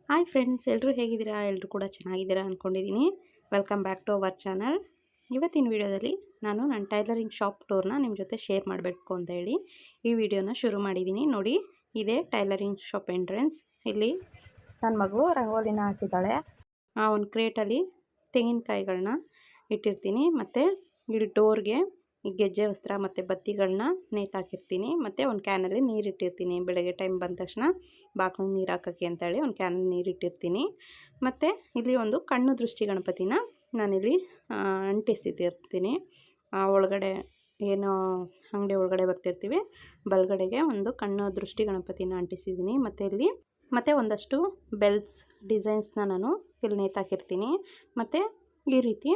Hi friends, ಎಲ್ಲರೂ ಹೇಗಿದ್ದೀರಾ? ಎಲ್ಲರೂ ಕೂಡ ಚೆನ್ನಾಗಿದ್ದೀರಾ ಅಂದ್ಕೊಂಡಿದ್ದೀನಿ. Welcome back to our channel. ಇವತ್ತಿನ ವಿಡಿಯೋದಲ್ಲಿ ನಾನು ನನ್ನ ಟೈಲರಿಂಗ್ ಶಾಪ್ ಟೂರ್ನ ನಿಮ್ಮ ಜೊತೆ ಶೇರ್ ಮಾಡಬೇಕು ಅಂತ ಹೇಳಿ ಈ ವಿಡಿಯೋನ ಶುರು ಮಾಡಿದ್ದೀನಿ. ನೋಡಿ, ಇದೇ ಟೈಲರಿಂಗ್ ಶಾಪ್ ಎಂಟ್ರೆನ್ಸ್. ಇಲ್ಲಿ ನನ್ನ ಮಗಳು ರಂಗೋಲಿನ ಹಾಕಿದ್ದಾಳೆ. ಆ ಒಂದು ಕ್ರೇಟಲ್ಲಿ ತೆಂಗಿನಕಾಯಿಗಳನ್ನ ಇಟ್ಟಿರ್ತೀನಿ. ಮತ್ತು ಇಲ್ಲಿ ಡೋರ್ಗೆ ಈ ಗೆಜ್ಜೆ ವಸ್ತ್ರ ಮತ್ತು ಬತ್ತಿಗಳನ್ನ ನೇತಾಕಿರ್ತೀನಿ. ಮತ್ತು ಒಂದು ಕ್ಯಾನಲ್ಲಿ ನೀರು ಇಟ್ಟಿರ್ತೀನಿ. ಬೆಳಗ್ಗೆ ಟೈಮ್ ಬಂದ ತಕ್ಷಣ ಬಾಗಿಲು ನೀರು ಹಾಕೋಕ್ಕೆ ಅಂತೇಳಿ ಒಂದು ಕ್ಯಾನಲ್ಲಿ ನೀರು ಇಟ್ಟಿರ್ತೀನಿ. ಮತ್ತು ಇಲ್ಲಿ ಒಂದು ಕಣ್ಣು ದೃಷ್ಟಿ ಗಣಪತಿನ ನಾನಿಲ್ಲಿ ಅಂಟಿಸಿಟ್ಟಿರ್ತೀನಿ. ಒಳಗಡೆ ಏನು ಅಂಗಡಿ ಒಳಗಡೆ ಬರ್ತಿರ್ತೀವಿ, ಬಲಗಡೆಗೆ ಒಂದು ಕಣ್ಣು ದೃಷ್ಟಿ ಗಣಪತಿನ ಅಂಟಿಸಿದ್ದೀನಿ. ಮತ್ತು ಇಲ್ಲಿ ಮತ್ತು ಒಂದಷ್ಟು ಬೆಲ್ಸ್ ಡಿಸೈನ್ಸ್ನ ನಾನು ಇಲ್ಲಿ ನೇತಾಕಿರ್ತೀನಿ. ಮತ್ತು ಈ ರೀತಿ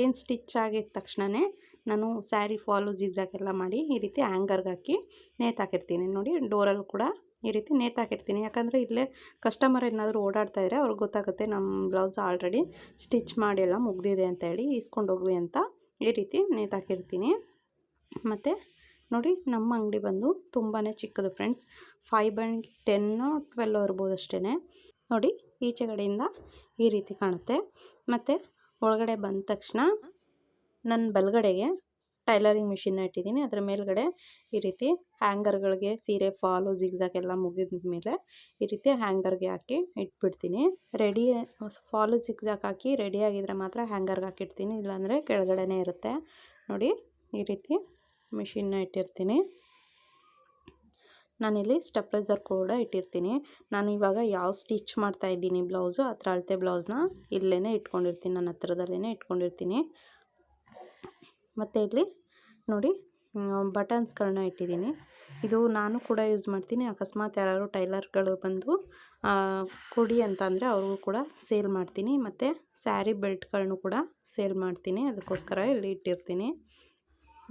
ಏನು ಸ್ಟಿಚ್ ಆಗಿದ ತಕ್ಷಣವೇ ನಾನು ಸ್ಯಾರಿ ಫಾಲು ಜಿಗ್ಜಾಗೆಲ್ಲ ಮಾಡಿ ಈ ರೀತಿ ಹ್ಯಾಂಗರ್ಗೆ ಹಾಕಿ ನೇತಾಕಿರ್ತೀನಿ. ನೋಡಿ, ಡೋರಲ್ಲೂ ಕೂಡ ಈ ರೀತಿ ನೇತಾಕಿರ್ತೀನಿ. ಯಾಕಂದರೆ ಇಲ್ಲೇ ಕಸ್ಟಮರ್ ಏನಾದರೂ ಓಡಾಡ್ತಾಯಿದ್ರೆ ಅವ್ರಿಗೆ ಗೊತ್ತಾಗುತ್ತೆ ನಮ್ಮ ಬ್ಲೌಸ್ ಆಲ್ರೆಡಿ ಸ್ಟಿಚ್ ಮಾಡಿ ಎಲ್ಲ ಮುಗ್ದಿದೆ ಅಂತೇಳಿ ಇಸ್ಕೊಂಡೋಗ್ಲಿ ಅಂತ ಈ ರೀತಿ ನೇತಾಕಿರ್ತೀನಿ. ಮತ್ತು ನೋಡಿ, ನಮ್ಮ ಅಂಗಡಿ ಬಂದು ತುಂಬಾ ಚಿಕ್ಕದು ಫ್ರೆಂಡ್ಸ್. 5x10 12 ಇರ್ಬೋದು ಅಷ್ಟೇ. ನೋಡಿ, ಈಚೆಗಡೆಯಿಂದ ಈ ರೀತಿ ಕಾಣುತ್ತೆ. ಮತ್ತು ಒಳಗಡೆ ಬಂದ ತಕ್ಷಣ ನನ್ನ ಬಲಗಡೆಗೆ ಟೈಲರಿಂಗ್ ಮಿಷಿನ್ನ ಇಟ್ಟಿದ್ದೀನಿ. ಅದರ ಮೇಲ್ಗಡೆ ಈ ರೀತಿ ಹ್ಯಾಂಗರ್ಗಳಿಗೆ ಸೀರೆ ಫಾಲು ಜಿಗ್ಜಾಗ್ ಎಲ್ಲ ಮುಗಿದ ಮೇಲೆ ಈ ರೀತಿ ಹ್ಯಾಂಗರ್ಗೆ ಹಾಕಿ ಇಟ್ಬಿಡ್ತೀನಿ. ರೆಡಿ ಫಾಲು ಜಿಗ್ಜಾಗ್ ಹಾಕಿ ರೆಡಿಯಾಗಿದ್ದರೆ ಮಾತ್ರ ಹ್ಯಾಂಗರ್ಗೆ ಹಾಕಿಡ್ತೀನಿ, ಇಲ್ಲಾಂದರೆ ಕೆಳಗಡೆನೇ ಇರುತ್ತೆ. ನೋಡಿ, ಈ ರೀತಿ ಮಿಷಿನ್ನ ಇಟ್ಟಿರ್ತೀನಿ. ನಾನಿಲ್ಲಿ ಸ್ಟೆಪ್ಲೈಸರ್ ಕೂಡ ಇಟ್ಟಿರ್ತೀನಿ. ನಾನು ಇವಾಗ ಯಾವ ಸ್ಟಿಚ್ ಮಾಡ್ತಾಯಿದ್ದೀನಿ ಬ್ಲೌಸು ಆ ಥರ ಅಳತೆ ಬ್ಲೌಸ್ನ ಇಲ್ಲೇ ಇಟ್ಕೊಂಡಿರ್ತೀನಿ, ನನ್ನ ಹತ್ರದಲ್ಲೇ ಇಟ್ಕೊಂಡಿರ್ತೀನಿ. ಮತ್ತು ಇಲ್ಲಿ ನೋಡಿ, ಬಟನ್ಸ್ಗಳನ್ನ ಇಟ್ಟಿದ್ದೀನಿ. ಇದು ನಾನು ಕೂಡ ಯೂಸ್ ಮಾಡ್ತೀನಿ. ಅಕಸ್ಮಾತ್ ಯಾರಾದ್ರು ಟೈಲರ್ಗಳು ಬಂದು ಕೊಡಿ ಅಂತಂದರೆ ಅವ್ರಿಗೂ ಕೂಡ ಸೇಲ್ ಮಾಡ್ತೀನಿ. ಮತ್ತು ಸ್ಯಾರಿ ಬೆಲ್ಟ್ಗಳನ್ನೂ ಕೂಡ ಸೇಲ್ ಮಾಡ್ತೀನಿ, ಅದಕ್ಕೋಸ್ಕರ ಇಲ್ಲಿ ಇಟ್ಟಿರ್ತೀನಿ.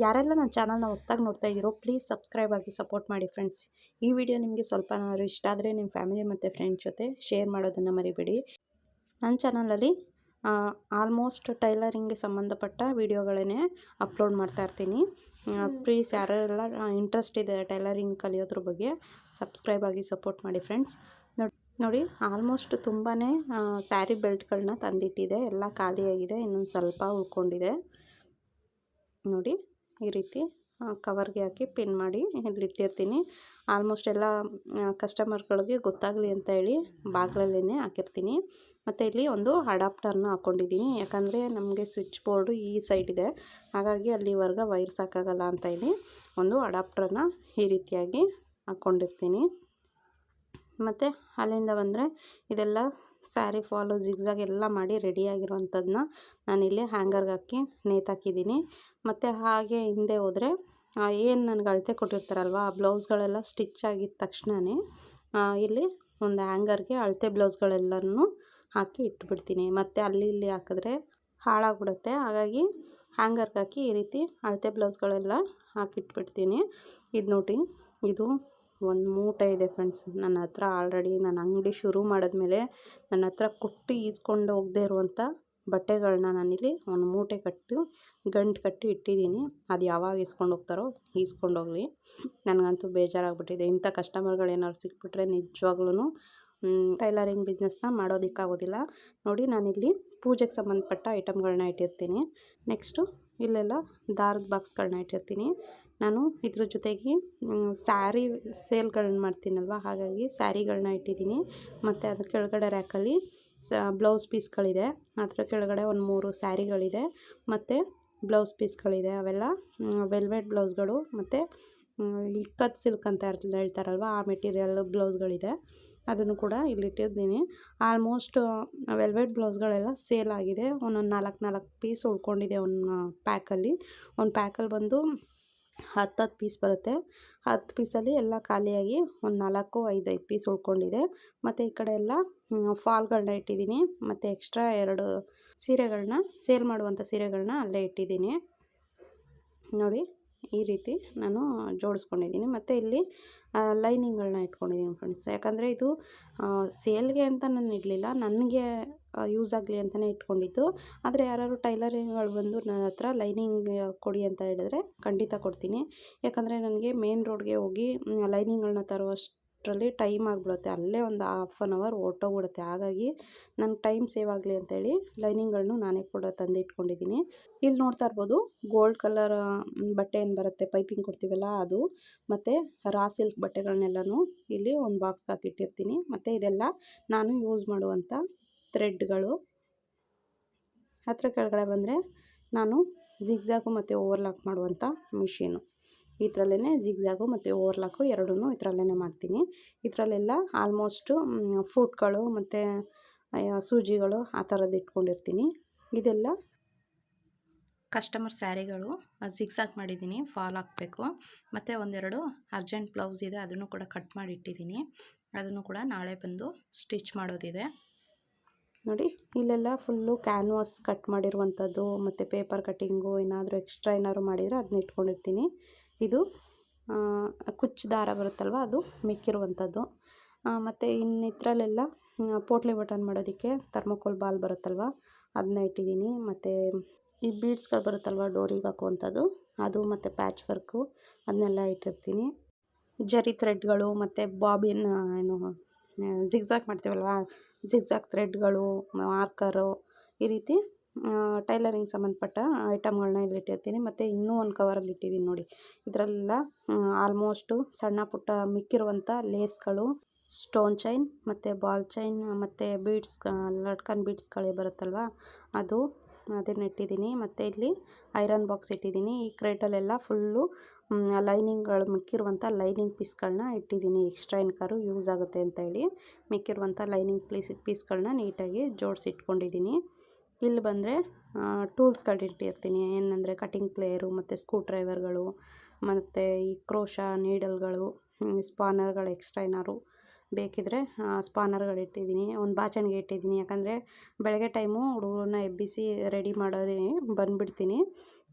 ಯಾರೆಲ್ಲ ನನ್ನ ಚಾನಲ್ನ ಹೊಸ್ದಾಗಿ ನೋಡ್ತಾ ಇದ್ದೀರೋ ಪ್ಲೀಸ್ ಸಬ್ಸ್ಕ್ರೈಬ್ ಆಗಿ ಸಪೋರ್ಟ್ ಮಾಡಿ ಫ್ರೆಂಡ್ಸ್. ಈ ವಿಡಿಯೋ ನಿಮಗೆ ಸ್ವಲ್ಪನಾದ್ರು ಇಷ್ಟ ಆದರೆ ನಿಮ್ಮ ಫ್ಯಾಮಿಲಿ ಮತ್ತು ಫ್ರೆಂಡ್ಸ್ ಜೊತೆ ಶೇರ್ ಮಾಡೋದನ್ನು ಮರಿಬೇಡಿ. ನನ್ನ ಚಾನಲಲ್ಲಿ ಆಲ್ಮೋಸ್ಟ್ ಟೈಲರಿಂಗ್ಗೆ ಸಂಬಂಧಪಟ್ಟ ವೀಡಿಯೋಗಳನ್ನೇ ಅಪ್ಲೋಡ್ ಮಾಡ್ತಾಯಿರ್ತೀನಿ. ಪ್ಲೀಸ್ ಯಾರೆಲ್ಲ ಇಂಟ್ರೆಸ್ಟ್ ಇದೆ ಟೈಲರಿಂಗ್ ಕಲಿಯೋದ್ರ ಬಗ್ಗೆ ಸಬ್ಸ್ಕ್ರೈಬ್ ಆಗಿ ಸಪೋರ್ಟ್ ಮಾಡಿ ಫ್ರೆಂಡ್ಸ್. ನೋಡಿ, ಆಲ್ಮೋಸ್ಟ್ ತುಂಬಾ ಸ್ಯಾರಿ ಬೆಲ್ಟ್ಗಳನ್ನ ತಂದಿಟ್ಟಿದೆ, ಎಲ್ಲ ಖಾಲಿಯಾಗಿದೆ, ಇನ್ನೊಂದು ಸ್ವಲ್ಪ ಉಳ್ಕೊಂಡಿದೆ. ನೋಡಿ, ಈ ರೀತಿ ಕವರ್ಗೆ ಹಾಕಿ ಪಿನ್ ಮಾಡಿ ಇಲ್ಲಿಟ್ಟಿರ್ತೀನಿ. ಆಲ್ಮೋಸ್ಟ್ ಎಲ್ಲ ಕಸ್ಟಮರ್ಗಳಿಗೆ ಗೊತ್ತಾಗಲಿ ಅಂತ ಹೇಳಿ ಬಾಗಿಲಲ್ಲೇ ಹಾಕಿರ್ತೀನಿ. ಮತ್ತು ಇಲ್ಲಿ ಒಂದು ಅಡಾಪ್ಟರ್ನ ಹಾಕ್ಕೊಂಡಿದ್ದೀನಿ, ಯಾಕಂದರೆ ನಮಗೆ ಸ್ವಿಚ್ ಬೋರ್ಡು ಈ ಸೈಡ್ ಇದೆ, ಹಾಗಾಗಿ ಅಲ್ಲಿವರೆಗೆ ವೈರ್ಸ್ ಹಾಕೋಕ್ಕಲ್ಲ ಅಂತ ಹೇಳಿ ಒಂದು ಅಡಾಪ್ಟರ್ನ ಈ ರೀತಿಯಾಗಿ ಹಾಕ್ಕೊಂಡಿರ್ತೀನಿ. ಮತ್ತು ಅಲ್ಲಿಂದ ಬಂದರೆ ಇದೆಲ್ಲ ಸ್ಯಾರಿ ಫಾಲು ಜಿಗ್ಜಾಗ್ ಎಲ್ಲ ಮಾಡಿ ರೆಡಿಯಾಗಿರೋವಂಥದ್ದನ್ನ ನಾನಿಲ್ಲಿ ಹ್ಯಾಂಗರ್ಗೆ ಹಾಕಿ ನೇತಾಕಿದ್ದೀನಿ. ಮತ್ತು ಹಾಗೆ ಹಿಂದೆ ಹೋದರೆ ಏನು ನನಗೆ ಅಳತೆ ಕೊಟ್ಟಿರ್ತಾರಲ್ವ ಆ ಬ್ಲೌಸ್ಗಳೆಲ್ಲ ಸ್ಟಿಚ್ ಆಗಿದ ತಕ್ಷಣವೇ ಇಲ್ಲಿ ಒಂದು ಹ್ಯಾಂಗರ್ಗೆ ಅಳತೆ ಬ್ಲೌಸ್ಗಳೆಲ್ಲನೂ ಹಾಕಿ ಇಟ್ಬಿಡ್ತೀನಿ. ಮತ್ತು ಅಲ್ಲಿ ಇಲ್ಲಿ ಹಾಕಿದ್ರೆ ಹಾಳಾಗ್ಬಿಡುತ್ತೆ, ಹಾಗಾಗಿ ಹ್ಯಾಂಗರ್ಗೆ ಹಾಕಿ ಈ ರೀತಿ ಅಳತೆ ಬ್ಲೌಸ್ಗಳೆಲ್ಲ ಹಾಕಿಟ್ಬಿಡ್ತೀನಿ. ಇದು ನೋಡಿ, ಇದು ಒಂದು ಮೂಟೆ ಇದೆ ಫ್ರೆಂಡ್ಸ್ ನನ್ನ ಹತ್ರ. ಆಲ್ರೆಡಿ ನಾನು ಅಂಗಡಿ ಶುರು ಮಾಡಿದ್ಮೇಲೆ ನನ್ನ ಹತ್ರ ಕೊಟ್ಟು ಈಸ್ಕೊಂಡು ಹೋಗದೆ ಇರುವಂಥ ಬಟ್ಟೆಗಳನ್ನ ನಾನಿಲ್ಲಿ ಒಂದು ಮೂಟೆ ಗಂಟು ಕಟ್ಟಿ ಇಟ್ಟಿದ್ದೀನಿ. ಅದು ಯಾವಾಗ ಇಸ್ಕೊಂಡು ಹೋಗ್ತಾರೋ ಈಸ್ಕೊಂಡೋಗಲಿ, ನನಗಂತೂ ಬೇಜಾರಾಗ್ಬಿಟ್ಟಿದೆ. ಇಂಥ ಕಸ್ಟಮರ್ಗಳು ಏನಾದ್ರು ಸಿಕ್ಬಿಟ್ರೆ ನಿಜವಾಗ್ಲೂ ಟೈಲರಿಂಗ್ ಬಿಸ್ನೆಸ್ನ ಮಾಡೋದಕ್ಕಾಗೋದಿಲ್ಲ. ನೋಡಿ, ನಾನಿಲ್ಲಿ ಪೂಜೆಗೆ ಸಂಬಂಧಪಟ್ಟ ಐಟಮ್ಗಳನ್ನ ಇಟ್ಟಿರ್ತೀನಿ. ನೆಕ್ಸ್ಟು ಇಲ್ಲೆಲ್ಲ ದಾರದ ಬಾಕ್ಸ್ಗಳನ್ನ ಇಟ್ಟಿರ್ತೀನಿ. ನಾನು ಇದ್ರ ಜೊತೆಗೆ ಸ್ಯಾರಿ ಸೇಲ್ಗಳನ್ನ ಮಾಡ್ತೀನಲ್ವ, ಹಾಗಾಗಿ ಸ್ಯಾರಿಗಳನ್ನ ಇಟ್ಟಿದ್ದೀನಿ. ಮತ್ತು ಅದ್ರ ಕೆಳಗಡೆ ರ್ಯಾಕಲ್ಲಿ ಬ್ಲೌಸ್ ಪೀಸ್ಗಳಿದೆ, ಅದರ ಕೆಳಗಡೆ ಒಂದು 3 ಸ್ಯಾರಿಗಳಿದೆ ಮತ್ತು ಬ್ಲೌಸ್ ಪೀಸ್ಗಳಿದೆ. ಅವೆಲ್ಲ ವೆಲ್ವೆಟ್ ಬ್ಲೌಸ್ಗಳು ಮತ್ತು ಇಕ್ಕತ್ ಸಿಲ್ಕ್ ಅಂತ ಹೇಳ್ತಾರಲ್ವ ಆ ಮೆಟೀರಿಯಲ್ ಬ್ಲೌಸ್ಗಳಿದೆ, ಅದನ್ನು ಕೂಡ ಇಲ್ಲಿಟ್ಟಿದ್ದೀನಿ. ಆಲ್ಮೋಸ್ಟ್ ವೆಲ್ವೆಟ್ ಬ್ಲೌಸ್ಗಳೆಲ್ಲ ಸೇಲ್ ಆಗಿದೆ. ಒಂದೊಂದು 4 ಪೀಸ್ ಉಳ್ಕೊಂಡಿದೆ ಒಂದು ಪ್ಯಾಕಲ್ಲಿ. ಒಂದು ಪ್ಯಾಕಲ್ಲಿ ಬಂದು 10 ಪೀಸ್ ಬರುತ್ತೆ. 10 ಪೀಸಲ್ಲಿ ಎಲ್ಲ ಖಾಲಿಯಾಗಿ ಒಂದು 4-5 ಪೀಸ್ ಉಳ್ಕೊಂಡಿದೆ. ಮತ್ತು ಈ ಕಡೆ ಎಲ್ಲ ಫಾಲ್ಗಳನ್ನ ಇಟ್ಟಿದ್ದೀನಿ. ಮತ್ತು ಎಕ್ಸ್ಟ್ರಾ 2 ಸೀರೆಗಳನ್ನ ಸೇಲ್ ಮಾಡುವಂಥ ಸೀರೆಗಳನ್ನ ಅಲ್ಲೇ ಇಟ್ಟಿದ್ದೀನಿ. ನೋಡಿ, ಈ ರೀತಿ ನಾನು ಜೋಡಿಸ್ಕೊಂಡಿದ್ದೀನಿ. ಮತ್ತು ಇಲ್ಲಿ ಲೈನಿಂಗ್ಗಳನ್ನ ಇಟ್ಕೊಂಡಿದ್ದೀನಿ ಫ್ರೆಂಡ್ಸ್. ಯಾಕಂದರೆ ಇದು ಸೇಲ್ಗೆ ಅಂತ ನಾನು ಇಡಲಿಲ್ಲ, ನನಗೆ ಯೂಸ್ ಆಗಲಿ ಅಂತಲೇ ಇಟ್ಕೊಂಡಿದ್ದು. ಆದರೆ ಯಾರಾದ್ರು ಟೈಲರಿಂಗ್ಗಳು ಬಂದು ನನ್ನ ಹತ್ರ ಲೈನಿಂಗ್ ಕೊಡಿ ಅಂತ ಹೇಳಿದ್ರೆ ಖಂಡಿತ ಕೊಡ್ತೀನಿ. ಯಾಕಂದರೆ ನನಗೆ ಮೇನ್ ರೋಡ್ಗೆ ಹೋಗಿ ಲೈನಿಂಗ್ಗಳನ್ನ ತರುವಷ್ಟು ಅಷ್ಟರಲ್ಲಿ ಟೈಮ್ ಆಗಿಬಿಡುತ್ತೆ, ಅಲ್ಲೇ ಒಂದು ಹಾಫ್ ಆನ್ ಅವರ್ ಹೊರ್ಟೋಗ್ಬಿಡುತ್ತೆ. ಹಾಗಾಗಿ ನಂಗೆ ಟೈಮ್ ಸೇವ್ ಆಗಲಿ ಅಂತೇಳಿ ಲೈನಿಂಗ್ಗಳನ್ನು ನಾನೇ ಕೂಡ ತಂದು ಇಟ್ಕೊಂಡಿದ್ದೀನಿ. ಇಲ್ಲಿ ನೋಡ್ತಾ ಇರ್ಬೋದು ಗೋಲ್ಡ್ ಕಲರ್ ಬಟ್ಟೆ ಏನು ಬರುತ್ತೆ ಪೈಪಿಂಗ್ ಕೊಡ್ತೀವಲ್ಲ ಅದು, ಮತ್ತು ರಾ ಸಿಲ್ಕ್ ಬಟ್ಟೆಗಳನ್ನೆಲ್ಲನೂ ಇಲ್ಲಿ ಒಂದು ಬಾಕ್ಸ್ಗೆ ಹಾಕಿಟ್ಟಿರ್ತೀನಿ. ಮತ್ತು ಇದೆಲ್ಲ ನಾನು ಯೂಸ್ ಮಾಡುವಂಥ ಥ್ರೆಡ್ಗಳು. ಹತ್ರ ಕೆಳಗಡೆ ಬಂದರೆ ನಾನು ಜಿಗ್ಜಾಗು ಮತ್ತು ಓವರ್ಲಾಕ್ ಮಾಡುವಂಥ ಮಿಷಿನು. ಇದರಲ್ಲೇ ಜಿಗ್ಜಾಗು ಮತ್ತು ಓವರ್ಲಾಕು ಎರಡೂ ಇದರಲ್ಲೇ ಮಾಡ್ತೀನಿ. ಇದರಲ್ಲೆಲ್ಲ ಆಲ್ಮೋಸ್ಟು ಫುಟ್ಗಳು ಮತ್ತು ಸೂಜಿಗಳು ಆ ಥರದ್ದು ಇಟ್ಕೊಂಡಿರ್ತೀನಿ. ಇದೆಲ್ಲ ಕಸ್ಟಮರ್ ಸ್ಯಾರಿಗಳು ಜಿಗ್ಜಾಗ್ ಮಾಡಿದ್ದೀನಿ, ಫಾಲ್ ಹಾಕಬೇಕು. ಮತ್ತು ಒಂದೆರಡು ಅರ್ಜೆಂಟ್ ಬ್ಲೌಸ್ ಇದೆ, ಅದನ್ನು ಕೂಡ ಕಟ್ ಮಾಡಿ ಇಟ್ಟಿದ್ದೀನಿ. ಅದನ್ನು ಕೂಡ ನಾಳೆ ಬಂದು ಸ್ಟಿಚ್ ಮಾಡೋದಿದೆ. ನೋಡಿ ಇಲ್ಲೆಲ್ಲ ಫುಲ್ಲು ಕ್ಯಾನ್ವಾಸ್ ಕಟ್ ಮಾಡಿರುವಂಥದ್ದು ಮತ್ತು ಪೇಪರ್ ಕಟ್ಟಿಂಗು ಏನಾದರೂ ಎಕ್ಸ್ಟ್ರಾ ಏನಾದ್ರು ಮಾಡಿದರೆ ಅದನ್ನ ಇಟ್ಕೊಂಡಿರ್ತೀನಿ. ಇದು ಕುಚ್ಚು ದಾರ ಬರುತ್ತಲ್ವ ಅದು ಮಿಕ್ಕಿರುವಂಥದ್ದು. ಮತ್ತು ಇನ್ನಿದ್ರಲ್ಲೆಲ್ಲ ಪೋಟ್ಲಿ ಬಟನ್ ಮಾಡೋದಕ್ಕೆ ಥರ್ಮೋಕೋಲ್ ಬಾಲ್ ಬರುತ್ತಲ್ವ ಅದನ್ನ ಇಟ್ಟಿದ್ದೀನಿ. ಮತ್ತು ಈ ಬೀಡ್ಸ್ಗಳು ಬರುತ್ತಲ್ವ ಡೋರಿಗೆ ಹಾಕುವಂಥದ್ದು ಅದು, ಮತ್ತು ಪ್ಯಾಚ್ ವರ್ಕು ಅದನ್ನೆಲ್ಲ ಇಟ್ಟಿರ್ತೀನಿ. ಜರಿ ಥ್ರೆಡ್ಗಳು ಮತ್ತು ಬಾಬಿನ್ ಏನು ಜಿಗ್ಜಾಗ್ ಮಾಡ್ತೀವಲ್ವ ಜಿಗ್ಜಾಗ್ ಥ್ರೆಡ್ಗಳು, ಮಾರ್ಕರು, ಈ ರೀತಿ ಟೈಲರಿಂಗ್ ಸಂಬಂಧಪಟ್ಟ ಐಟಮ್ಗಳನ್ನ ಇಲ್ಲಿ ಇಟ್ಟಿರ್ತೀನಿ. ಮತ್ತು ಇನ್ನೂ ಒಂದು ಕವರಲ್ಲಿ ಇಟ್ಟಿದ್ದೀನಿ ನೋಡಿ. ಇದರೆಲ್ಲ ಆಲ್ಮೋಸ್ಟು ಸಣ್ಣ ಪುಟ್ಟ ಮಿಕ್ಕಿರುವಂಥ ಲೇಸ್ಗಳು, ಸ್ಟೋನ್ ಚೈನ್ ಮತ್ತು ಬಾಲ್ ಚೈನ್ ಮತ್ತು ಬೀಡ್ಸ್ ಲಟ್ಕನ್ ಬೀಡ್ಸ್ಗಳೇ ಬರುತ್ತಲ್ವ ಅದು, ಅದನ್ನು ಇಟ್ಟಿದ್ದೀನಿ. ಮತ್ತು ಇಲ್ಲಿ ಐರನ್ ಬಾಕ್ಸ್ ಇಟ್ಟಿದ್ದೀನಿ. ಈ ಕ್ರೇಟಲ್ಲೆಲ್ಲ ಫುಲ್ಲು ಲೈನಿಂಗ್ಗಳು ಮಿಕ್ಕಿರುವಂಥ ಲೈನಿಂಗ್ ಪೀಸ್ಗಳನ್ನ ಇಟ್ಟಿದ್ದೀನಿ. ಎಕ್ಸ್ಟ್ರಾ ಏನಕ್ಕಾದ್ರು ಯೂಸ್ ಆಗುತ್ತೆ ಅಂತ ಹೇಳಿ ಮಿಕ್ಕಿರುವಂಥ ಲೈನಿಂಗ್ ಪೀಸ್ಗಳನ್ನ ನೀಟಾಗಿ ಜೋಡಿಸಿ ಇಟ್ಕೊಂಡಿದ್ದೀನಿ. ಇಲ್ಲಿ ಬಂದರೆ ಟೂಲ್ಸ್ಗಳು ಇಟ್ಟಿರ್ತೀನಿ. ಏನಂದರೆ ಕಟಿಂಗ್ ಪ್ಲೇಯರು ಮತ್ತು ಸ್ಕ್ರೂ ಡ್ರೈವರ್ಗಳು ಮತ್ತು ಈ ಕ್ರೋಶ ನೀಡಲ್ಗಳು, ಸ್ಪಾನರ್ಗಳು ಎಕ್ಸ್ಟ್ರಾ ಏನಾದ್ರು ಬೇಕಿದ್ದರೆ ಸ್ಪಾನರ್ಗಳು ಇಟ್ಟಿದ್ದೀನಿ. ಒಂದು ಬಾಚಣಿಗೆ ಇಟ್ಟಿದ್ದೀನಿ, ಯಾಕಂದರೆ ಬೆಳಗ್ಗೆ ಟೈಮು ಹುಡುಗರನ್ನ ಎಬ್ಬಿಸಿ ರೆಡಿ ಮಾಡೋದೇ ಬಂದುಬಿಡ್ತೀನಿ.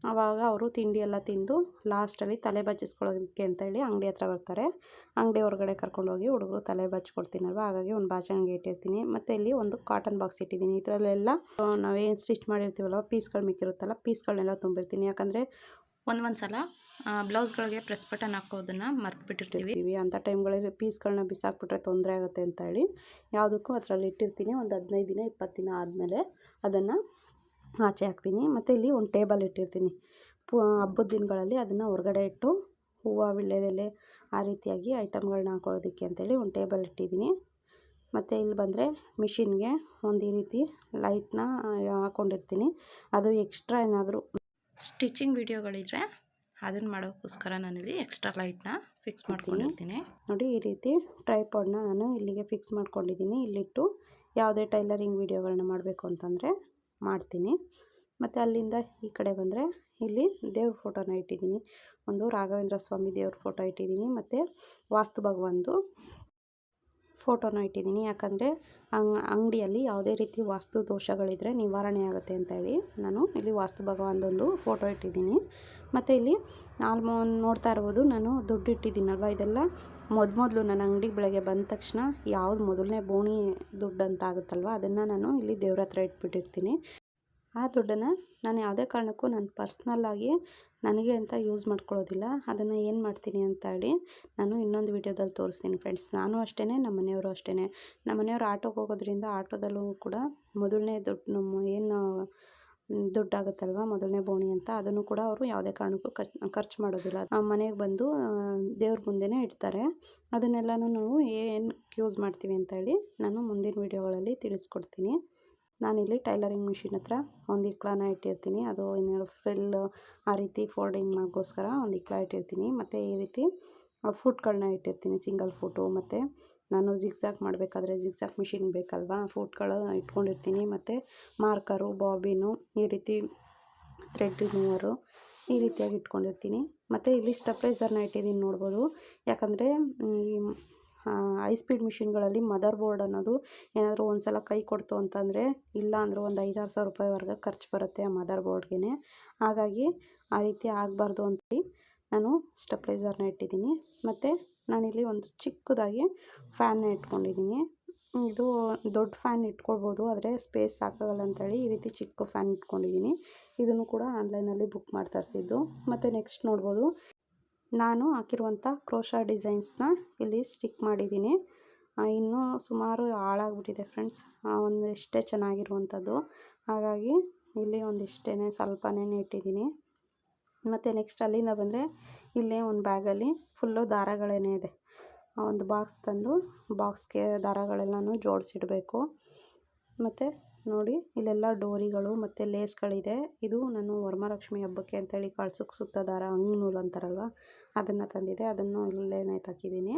ಆವಾಗ ಅವರು ತಿಂಡಿ ಎಲ್ಲ ತಿಂದು ಲಾಸ್ಟಲ್ಲಿ ತಲೆ ಬಚ್ಚಿಸ್ಕೊಳ್ಳೋದಕ್ಕೆ ಅಂತೇಳಿ ಅಂಗಡಿ ಹತ್ರ ಬರ್ತಾರೆ. ಅಂಗಡಿ ಹೊರಗಡೆ ಕರ್ಕೊಂಡೋಗಿ ಹುಡುಗರು ತಲೆ ಬಚ್ಕೊಡ್ತೀನಲ್ವ, ಹಾಗಾಗಿ ಒಂದು ಬಾಚಣಿಗೆ ಇಟ್ಟಿರ್ತೀನಿ. ಮತ್ತು ಇಲ್ಲಿ ಒಂದು ಕಾಟನ್ ಬಾಕ್ಸ್ ಇಟ್ಟಿದ್ದೀನಿ. ಇದರಲ್ಲೆಲ್ಲ ನಾವೇನು ಸ್ಟಿಚ್ ಮಾಡಿರ್ತೀವಲ್ವ ಪೀಸ್ಗಳು ಮಿಕ್ಕಿರುತ್ತಲ್ಲ ಪೀಸ್ಗಳನ್ನೆಲ್ಲ ತುಂಬಿರ್ತೀನಿ. ಯಾಕಂದರೆ ಒಂದು ಸಲ ಬ್ಲೌಸ್ಗಳಿಗೆ ಪ್ರೆಸ್ ಬಟನ್ ಹಾಕೋದನ್ನು ಮರ್ತ್ಬಿಟ್ಟಿರ್ತೀವಿ. ಅಂಥ ಟೈಮ್ಗಳಲ್ಲಿ ಪೀಸ್ಗಳನ್ನ ಬಿಸಾಕ್ಬಿಟ್ರೆ ತೊಂದರೆ ಆಗುತ್ತೆ ಅಂತ ಹೇಳಿ ಯಾವುದಕ್ಕೂ ಅದರಲ್ಲಿ ಇಟ್ಟಿರ್ತೀನಿ. ಒಂದು 15 ದಿನ 20 ದಿನ ಆದಮೇಲೆ ಅದನ್ನು ಆಚೆ ಹಾಕ್ತೀನಿ. ಮತ್ತು ಇಲ್ಲಿ ಒಂದು ಟೇಬಲ್ ಇಟ್ಟಿರ್ತೀನಿ. ಹಬ್ಬದ ದಿನಗಳಲ್ಲಿ ಅದನ್ನು ಹೊರಗಡೆ ಇಟ್ಟು ಹೂವು, ವೀಳ್ಯದೆಲೆ ಆ ರೀತಿಯಾಗಿ ಐಟಮ್ಗಳನ್ನ ಹಾಕೊಳ್ಳೋದಕ್ಕೆ ಅಂತೇಳಿ ಒಂದು ಟೇಬಲ್ ಇಟ್ಟಿದ್ದೀನಿ. ಮತ್ತು ಇಲ್ಲಿ ಬಂದರೆ ಮಿಷಿನ್ಗೆ ಒಂದು ಈ ರೀತಿ ಲೈಟ್ನ ಹಾಕ್ಕೊಂಡಿರ್ತೀನಿ. ಅದು ಎಕ್ಸ್ಟ್ರಾ ಏನಾದರೂ ಸ್ಟಿಚಿಂಗ್ ವಿಡಿಯೋಗಳಿದ್ರೆ ಅದನ್ನು ಮಾಡೋಕ್ಕೋಸ್ಕರ ನಾನಿಲ್ಲಿ ಎಕ್ಸ್ಟ್ರಾ ಲೈಟ್ನ ಫಿಕ್ಸ್ ಮಾಡ್ಕೊಂಡಿರ್ತೀನಿ. ನೋಡಿ ಈ ರೀತಿ ಟ್ರೈಪಾಡ್ನ ನಾನು ಇಲ್ಲಿಗೆ ಫಿಕ್ಸ್ ಮಾಡ್ಕೊಂಡಿದ್ದೀನಿ. ಇಲ್ಲಿಟ್ಟು ಯಾವುದೇ ಟೈಲರಿಂಗ್ ವಿಡಿಯೋಗಳನ್ನ ಮಾಡಬೇಕು ಅಂತಂದರೆ ಮಾಡ್ತೀನಿ. ಮತ್ತು ಅಲ್ಲಿಂದ ಈ ಕಡೆ ಬಂದರೆ ಇಲ್ಲಿ ದೇವ್ರ ಫೋಟೋನ ಇಟ್ಟಿದ್ದೀನಿ. ಒಂದು ರಾಘವೇಂದ್ರ ಸ್ವಾಮಿ ದೇವ್ರ ಫೋಟೋ ಇಟ್ಟಿದ್ದೀನಿ. ಮತ್ತು ವಾಸ್ತು ಭಗವಂದು ಫೋಟೋನ ಇಟ್ಟಿದ್ದೀನಿ. ಯಾಕಂದರೆ ಅಂಗಡಿಯಲ್ಲಿ ಯಾವುದೇ ರೀತಿ ವಾಸ್ತು ದೋಷಗಳಿದ್ದರೆ ನಿವಾರಣೆ ಆಗುತ್ತೆ ಅಂತ ಹೇಳಿ ನಾನು ಇಲ್ಲಿ ವಾಸ್ತು ಭಗವಂದೊಂದು ಫೋಟೋ ಇಟ್ಟಿದ್ದೀನಿ. ಮತ್ತು ಇಲ್ಲಿ ನೋಡ್ತಾ ಇರ್ಬೋದು ನಾನು ದುಡ್ಡು ಇಟ್ಟಿದ್ದೀನಲ್ವ, ಇದೆಲ್ಲ ಮೊದಲು ನನ್ನ ಅಂಗಡಿಗೆ ಬೆಳಗ್ಗೆ ಬಂದ ತಕ್ಷಣ ಯಾವುದು ಮೊದಲನೇ ಬೋಣಿ ದುಡ್ಡು ಅಂತ ಆಗುತ್ತಲ್ವ ಅದನ್ನು ನಾನು ಇಲ್ಲಿ ದೇವ್ರ ಹತ್ರ ಇಟ್ಬಿಟ್ಟಿರ್ತೀನಿ. ಆ ದುಡ್ಡನ್ನು ನಾನು ಯಾವುದೇ ಕಾರಣಕ್ಕೂ ನಾನು ಪರ್ಸ್ನಲ್ಲಾಗಿ ನನಗೆ ಅಂತ ಯೂಸ್ ಮಾಡ್ಕೊಳ್ಳೋದಿಲ್ಲ. ಅದನ್ನು ಏನು ಮಾಡ್ತೀನಿ ಅಂತ ಹೇಳಿ ನಾನು ಇನ್ನೊಂದು ವೀಡಿಯೋದಲ್ಲಿ ತೋರಿಸ್ತೀನಿ ಫ್ರೆಂಡ್ಸ್. ನಾನು ಅಷ್ಟೇ, ನಮ್ಮ ಮನೆಯವರು ಅಷ್ಟೇ. ನಮ್ಮ ಮನೆಯವರು ಆಟೋಗೆ ಹೋಗೋದ್ರಿಂದ ಆಟೋದಲ್ಲೂ ಕೂಡ ಮೊದಲನೇ ದುಡ್ಡು ಏನು ದುಡ್ಡಾಗುತ್ತಲ್ವ ಮೊದಲನೇ ಬೋಣಿ ಅಂತ, ಅದನ್ನು ಕೂಡ ಅವರು ಯಾವುದೇ ಕಾರಣಕ್ಕೂ ಖರ್ಚು ಮಾಡೋದಿಲ್ಲ. ಮನೆಗೆ ಬಂದು ದೇವ್ರ ಮುಂದೆನೇ ಇಡ್ತಾರೆ. ಅದನ್ನೆಲ್ಲನೂ ನಾವು ಏನಕ್ಕೆ ಯೂಸ್ ಮಾಡ್ತೀವಿ ಅಂತ ಹೇಳಿ ನಾನು ಮುಂದಿನ ವೀಡಿಯೋಗಳಲ್ಲಿ ತಿಳಿಸ್ಕೊಡ್ತೀನಿ. ನಾನಿಲ್ಲಿ ಟೈಲರಿಂಗ್ ಮಿಷಿನ್ ಹತ್ರ ಒಂದು ಇಕ್ಳಾನ ಇಟ್ಟಿರ್ತೀನಿ. ಅದು ಇನ್ನೇನು ಫ್ರಿಲ್ ಆ ರೀತಿ ಫೋಲ್ಡಿಂಗ್ ಮಾಡೋಕ್ಕೋಸ್ಕರ ಒಂದು ಇಕ್ಳ ಇಟ್ಟಿರ್ತೀನಿ. ಮತ್ತು ಈ ರೀತಿ ಫುಟ್ಗಳನ್ನ ಇಟ್ಟಿರ್ತೀನಿ, ಸಿಂಗಲ್ ಫುಟು. ಮತ್ತು ನಾನು ಜಿಗ್ಜಾಗ್ ಮಾಡಬೇಕಾದ್ರೆ ಜಿಗ್ಜಾಗ್ ಮಿಷಿನ್ ಬೇಕಲ್ವಾ, ಫುಟ್ಗಳು ಇಟ್ಕೊಂಡಿರ್ತೀನಿ. ಮತ್ತು ಮಾರ್ಕರು, ಬಾಬಿನು, ಈ ರೀತಿ ಥ್ರೆಡ್ ರಿಮೂವರು ಈ ರೀತಿಯಾಗಿ ಇಟ್ಕೊಂಡಿರ್ತೀನಿ. ಮತ್ತು ಇಲ್ಲಿ ಸ್ಟೆಪ್ಲೈಸರ್ನ ಇಟ್ಟಿದ್ದೀನಿ ನೋಡ್ಬೋದು. ಯಾಕಂದರೆ ಈ ಹೈ ಸ್ಪೀಡ್ ಮಿಷಿನ್ಗಳಲ್ಲಿ ಮದರ್ ಬೋರ್ಡ್ ಅನ್ನೋದು ಏನಾದರೂ ಒಂದು ಸಲ ಕೈ ಕೊಡ್ತು ಅಂತಂದರೆ ಇಲ್ಲ ಅಂದರೂ ಒಂದು 5-6 ಸಾವಿರ ರೂಪಾಯಿವರೆಗೆ ಖರ್ಚು ಬರುತ್ತೆ ಆ ಮದರ್ ಬೋರ್ಡ್ಗೆ. ಹಾಗಾಗಿ ಆ ರೀತಿ ಆಗಬಾರ್ದು ಅಂತೇಳಿ ನಾನು ಸ್ಟೆಪ್ಲೈಸರ್ನ ಇಟ್ಟಿದ್ದೀನಿ. ಮತ್ತು ನಾನಿಲ್ಲಿ ಒಂದು ಚಿಕ್ಕದಾಗಿ ಫ್ಯಾನ್ನ ಇಟ್ಕೊಂಡಿದ್ದೀನಿ. ಇದು ದೊಡ್ಡ ಫ್ಯಾನ್ ಇಟ್ಕೊಳ್ಬೋದು, ಆದರೆ ಸ್ಪೇಸ್ ಸಾಕಾಗಲ್ಲ ಅಂತೇಳಿ ಈ ರೀತಿ ಚಿಕ್ಕ ಫ್ಯಾನ್ ಇಟ್ಕೊಂಡಿದ್ದೀನಿ. ಇದನ್ನು ಕೂಡ ಆನ್ಲೈನಲ್ಲಿ ಬುಕ್ ಮಾಡಿ ತರಿಸಿದ್ದು. ಮತ್ತು ನೆಕ್ಸ್ಟ್ ನೋಡ್ಬೋದು ನಾನು ಹಾಕಿರುವಂಥ ಕ್ರೋಶಾ ಡಿಸೈನ್ಸ್ನ ಇಲ್ಲಿ ಸ್ಟಿಕ್ ಮಾಡಿದ್ದೀನಿ. ಇನ್ನೂ ಸುಮಾರು ಹಾಳಾಗ್ಬಿಟ್ಟಿದೆ ಫ್ರೆಂಡ್ಸ್, ಒಂದಿಷ್ಟೇ ಚೆನ್ನಾಗಿರುವಂಥದ್ದು. ಹಾಗಾಗಿ ಇಲ್ಲಿ ಒಂದಿಷ್ಟೇ ಸ್ವಲ್ಪನೇ ಇಟ್ಟಿದ್ದೀನಿ. ಮತ್ತು ನೆಕ್ಸ್ಟ್ ಅಲ್ಲಿಂದ ಬಂದರೆ ಇಲ್ಲೇ ಒಂದು ಬ್ಯಾಗಲ್ಲಿ ಫುಲ್ಲು ದಾರಗಳೇ ಇದೆ. ಒಂದು ಬಾಕ್ಸ್ ತಂದು ಬಾಕ್ಸ್ಗೆ ದಾರಗಳೆಲ್ಲನೂ ಜೋಡಿಸಿಡಬೇಕು. ಮತ್ತು ನೋಡಿ ಇಲ್ಲೆಲ್ಲ ಡೋರಿಗಳು ಮತ್ತು ಲೇಸ್ಗಳಿದೆ. ಇದು ನಾನು ವರಮಹಾಲಕ್ಷ್ಮಿ ಹಬ್ಬಕ್ಕೆ ಅಂತೇಳಿ ಕಳ್ಸಕ್ಕೆ ಸುತ್ತ ದಾರ ನೂಲು ಅಂತಾರಲ್ವ, ಅದನ್ನು ತಂದಿದ್ದೆ. ಅದನ್ನು ಇಲ್ಲೇ ನೇತಾಕಿದ್ದೀನಿ.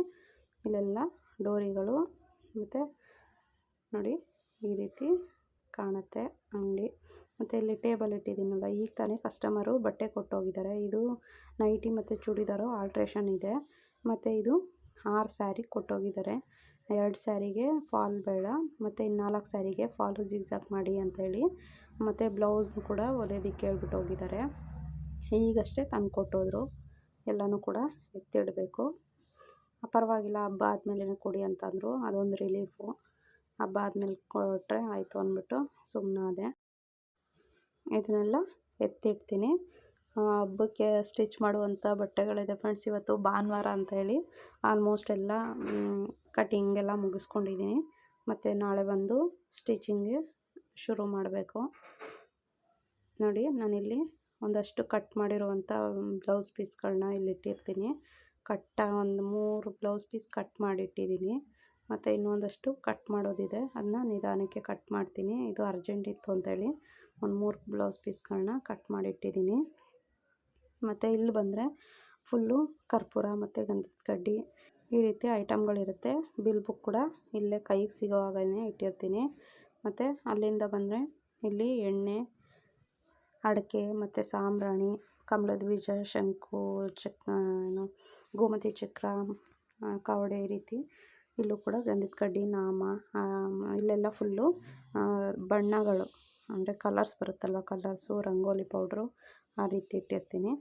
ಇಲ್ಲೆಲ್ಲ ಡೋರಿಗಳು ಮತ್ತು ನೋಡಿ ಈ ರೀತಿ ಕಾಣುತ್ತೆ ಅಂಗಡಿ. ಮತ್ತು ಇಲ್ಲಿ ಟೇಬಲ್ ಇಟ್ಟಿದ್ದೀನಲ್ಲ, ಈಗ ತಾನೇ ಕಸ್ಟಮರು ಬಟ್ಟೆ ಕೊಟ್ಟೋಗಿದ್ದಾರೆ. ಇದು ನೈಟಿ ಮತ್ತು ಚೂಡಿದಾರು ಆಲ್ಟ್ರೇಷನ್ ಇದೆ. ಮತ್ತು ಇದು 6 ಸ್ಯಾರಿ ಕೊಟ್ಟೋಗಿದ್ದಾರೆ. 2 ಸ್ಯಾರಿಗೆ ಫಾಲ್ ಬೇಡ, ಮತ್ತು ಇನ್ನು 4 ಸ್ಯಾರಿಗೆ ಫಾಲು ಜಿಗ್ಜಾಗ್ ಮಾಡಿ ಅಂಥೇಳಿ. ಮತ್ತು ಬ್ಲೌಸ್ನು ಕೂಡ ಹೊಲಿಯೋದಕ್ಕೆ ಹೇಳ್ಬಿಟ್ಟು ಹೋಗಿದ್ದಾರೆ. ಈಗಷ್ಟೇ ತಂದು ಕೊಟ್ಟೋದ್ರು. ಎಲ್ಲನೂ ಕೂಡ ಎತ್ತಿಡಬೇಕು. ಪರವಾಗಿಲ್ಲ, ಹಬ್ಬ ಆದಮೇಲೆ ಕೊಡಿ ಅಂತಂದರು. ಅದೊಂದು ರಿಲೀಫು. ಹಬ್ಬ ಆದಮೇಲೆ ಕೊಟ್ಟರೆ ಆಯಿತು ಅಂದ್ಬಿಟ್ಟು ಸುಮ್ಮನಾದೆ. ಇದನ್ನೆಲ್ಲ ಎತ್ತಿಡ್ತೀನಿ. ಹಬ್ಬಕ್ಕೆ ಸ್ಟಿಚ್ ಮಾಡುವಂಥ ಬಟ್ಟೆಗಳಿದೆ ಫ್ರೆಂಡ್ಸ್. ಇವತ್ತು ಭಾನುವಾರ ಅಂಥೇಳಿ ಆಲ್ಮೋಸ್ಟ್ ಎಲ್ಲ ಕಟಿಂಗ್ ಎಲ್ಲ ಮುಗಿಸ್ಕೊಂಡಿದ್ದೀನಿ. ಮತ್ತು ನಾಳೆ ಬಂದು ಸ್ಟಿಚಿಂಗ್ಗೆ ಶುರು ಮಾಡಬೇಕು. ನೋಡಿ ನಾನಿಲ್ಲಿ ಒಂದಷ್ಟು ಕಟ್ ಮಾಡಿರುವಂಥ ಬ್ಲೌಸ್ ಪೀಸ್ಗಳನ್ನ ಇಲ್ಲಿಟ್ಟಿರ್ತೀನಿ. ಒಂದು 3 ಬ್ಲೌಸ್ ಪೀಸ್ ಕಟ್ ಮಾಡಿಟ್ಟಿದ್ದೀನಿ. ಮತ್ತು ಇನ್ನೊಂದಷ್ಟು ಕಟ್ ಮಾಡೋದಿದೆ, ಅದನ್ನ ನಿಧಾನಕ್ಕೆ ಕಟ್ ಮಾಡ್ತೀನಿ. ಇದು ಅರ್ಜೆಂಟ್ ಇತ್ತು ಅಂತೇಳಿ ಒಂದು 3 ಬ್ಲೌಸ್ ಪೀಸ್ಗಳನ್ನ ಕಟ್ ಮಾಡಿಟ್ಟಿದ್ದೀನಿ. ಮತ್ತು ಇಲ್ಲಿ ಬಂದರೆ ಫುಲ್ಲು ಕರ್ಪೂರ ಮತ್ತು ಗಂಧದ ಕಡ್ಡಿ ಈ ರೀತಿ ಐಟಮ್ಗಳಿರುತ್ತೆ. ಬಿಲ್ ಬುಕ್ ಕೂಡ ಇಲ್ಲೇ ಕೈಗೆ ಸಿಗೋ ಹಾಗೇ ಇಟ್ಟಿರ್ತೀನಿ. ಮತ್ತು ಅಲ್ಲಿಂದ ಬಂದರೆ ಇಲ್ಲಿ ಎಣ್ಣೆ, ಅಡಿಕೆ ಮತ್ತು ಸಾಂಬ್ರಾಣಿ, ಕಮಲದ ಬೀಜ, ಶಂಕು, ಗೋಮತಿ ಚಕ್ರ, ಕವಡೆ ಈ ರೀತಿ. ಇಲ್ಲೂ ಕೂಡ ಗಂಧದ ಕಡ್ಡಿ, ನಾಮ, ಇಲ್ಲೆಲ್ಲ ಫುಲ್ಲು ಬಣ್ಣಗಳು ಅಂದರೆ ಕಲರ್ಸ್ ಬರುತ್ತಲ್ವ, ಕಲರ್ಸು, ರಂಗೋಲಿ ಪೌಡ್ರು ಆ ರೀತಿ ಇಟ್ಟಿರ್ತೀನಿ.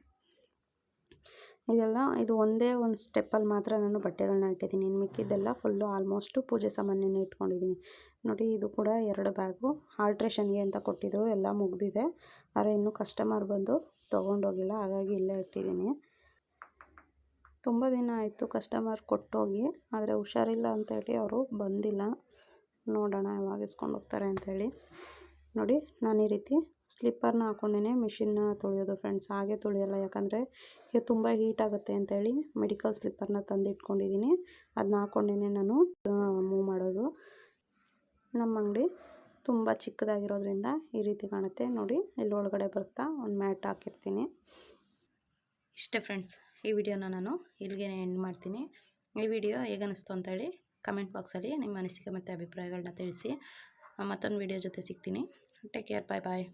ಇದು ಒಂದೇ ಒಂದು ಸ್ಟೆಪ್ಪಲ್ಲಿ ಮಾತ್ರ ನಾನು ಬಟ್ಟೆಗಳನ್ನ ಇಟ್ಟಿದ್ದೀನಿ. ಇನ್ನು ಮಿಕ್ಕಿದ್ದೆಲ್ಲ ಫುಲ್ಲು ಆಲ್ಮೋಸ್ಟು ಪೂಜೆ ಸಾಮಾನ್ಯನೇ ಇಟ್ಕೊಂಡಿದ್ದೀನಿ. ನೋಡಿ ಇದು ಕೂಡ 2 ಬ್ಯಾಗು ಆಲ್ಟ್ರೇಷನ್ಗೆ ಅಂತ ಕೊಟ್ಟಿದ್ರು, ಎಲ್ಲ ಮುಗಿದಿದೆ. ಆದರೆ ಇನ್ನೂ ಕಸ್ಟಮರ್ ಬಂದು ತೊಗೊಂಡೋಗಿಲ್ಲ, ಹಾಗಾಗಿ ಇಲ್ಲೇ ಇಟ್ಟಿದ್ದೀನಿ. ತುಂಬ ದಿನ ಆಯಿತು ಕಸ್ಟಮರ್ ಕೊಟ್ಟೋಗಿ, ಆದರೆ ಹುಷಾರಿಲ್ಲ ಅಂತೇಳಿ ಅವರು ಬಂದಿಲ್ಲ. ನೋಡೋಣ ಯಾವಾಗ ಇಸ್ಕೊಂಡು ಹೋಗ್ತಾರೆ ಅಂಥೇಳಿ. ನೋಡಿ ನಾನು ಈ ರೀತಿ ಸ್ಲಿಪ್ಪರ್ನ ಹಾಕ್ಕೊಂಡೇ ಮಿಷಿನ್ನ ತೊಳೆಯೋದು ಫ್ರೆಂಡ್ಸ್. ಹಾಗೆ ತೊಳೆಯಲ್ಲ, ಯಾಕಂದರೆ ತುಂಬ ಹೀಟ್ ಆಗುತ್ತೆ ಅಂತೇಳಿ ಮೆಡಿಕಲ್ ಸ್ಲಿಪ್ಪರ್ನ ತಂದಿಟ್ಕೊಂಡಿದ್ದೀನಿ. ಅದನ್ನ ಹಾಕ್ಕೊಂಡೇ ನಾನು ಮೂವ್ ಮಾಡೋದು. ನಮ್ಮ ಅಂಗಡಿ ತುಂಬ ಚಿಕ್ಕದಾಗಿರೋದ್ರಿಂದ ಈ ರೀತಿ ಕಾಣುತ್ತೆ. ನೋಡಿ ಇಲ್ಲಿ ಒಳಗಡೆ ಬರ್ತಾ ಒಂದು ಮ್ಯಾಟ್ ಹಾಕಿರ್ತೀನಿ. ಇಷ್ಟೇ ಫ್ರೆಂಡ್ಸ್, ಈ ವಿಡಿಯೋನ ನಾನು ಇಲ್ಲಿಗೆ ಎಂಡ್ ಮಾಡ್ತೀನಿ. ಈ ವಿಡಿಯೋ ಹೇಗನ್ನಿಸ್ತು ಅಂತೇಳಿ ಕಮೆಂಟ್ ಬಾಕ್ಸಲ್ಲಿ ನಿಮ್ಮ ಅನಿಸಿಕೆ ಮತ್ತು ಅಭಿಪ್ರಾಯಗಳನ್ನ ತಿಳಿಸಿ. ಮತ್ತೊಂದು ವಿಡಿಯೋ ಜೊತೆ ಸಿಗ್ತೀನಿ. ಟೇಕ್ ಕೇರ್, ಬಾಯ್ ಬಾಯ್.